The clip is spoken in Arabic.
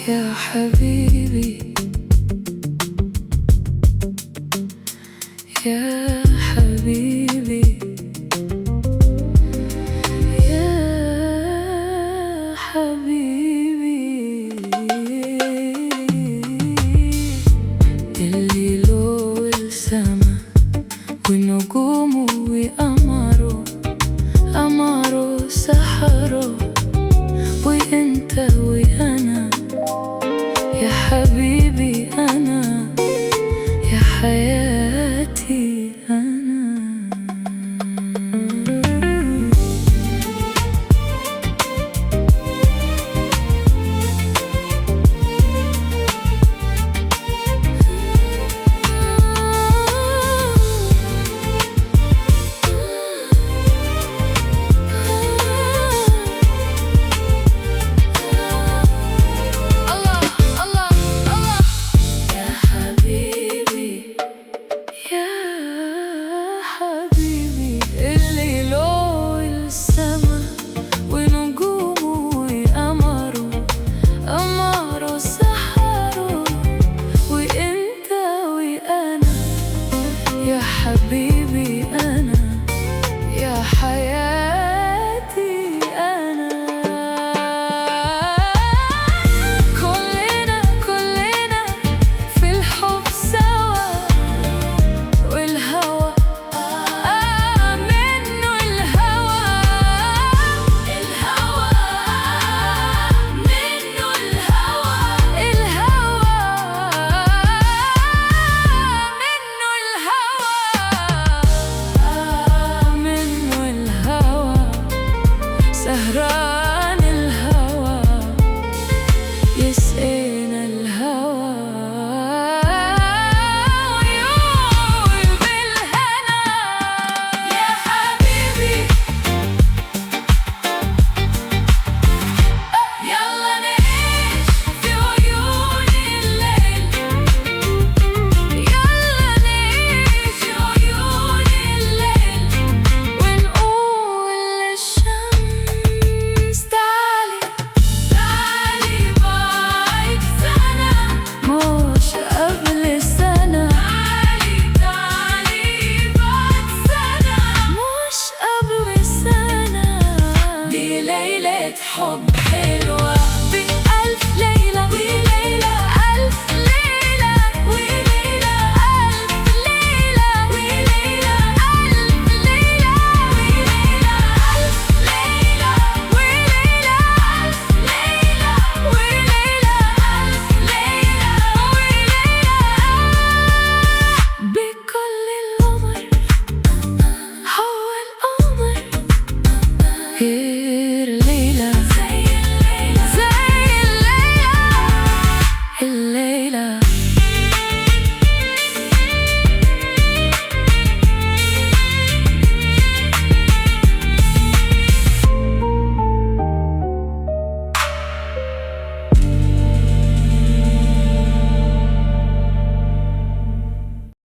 يا حبيبي يا حبيبي يا حبيبي، الليل والسما والنجوم وقمره قمره سحره، وانت وانا يا حبيبي أنا يا حياتي أنا. حبيبي أنا يا حياتي أنا. كلنا في الحب سوا، والهوى منه الهوى منه الهوى سهران الهوى يسقينا الهوى ويقول بالهنا يا حبيبي. يلا نعيش في عيون الليل، يلا نعيش في عيون الليل، ونقول للشمس تعالي بعد سنة، مش قبل سنة. تعالي بعد سنة، مش قبل سنة. دي ليلة حب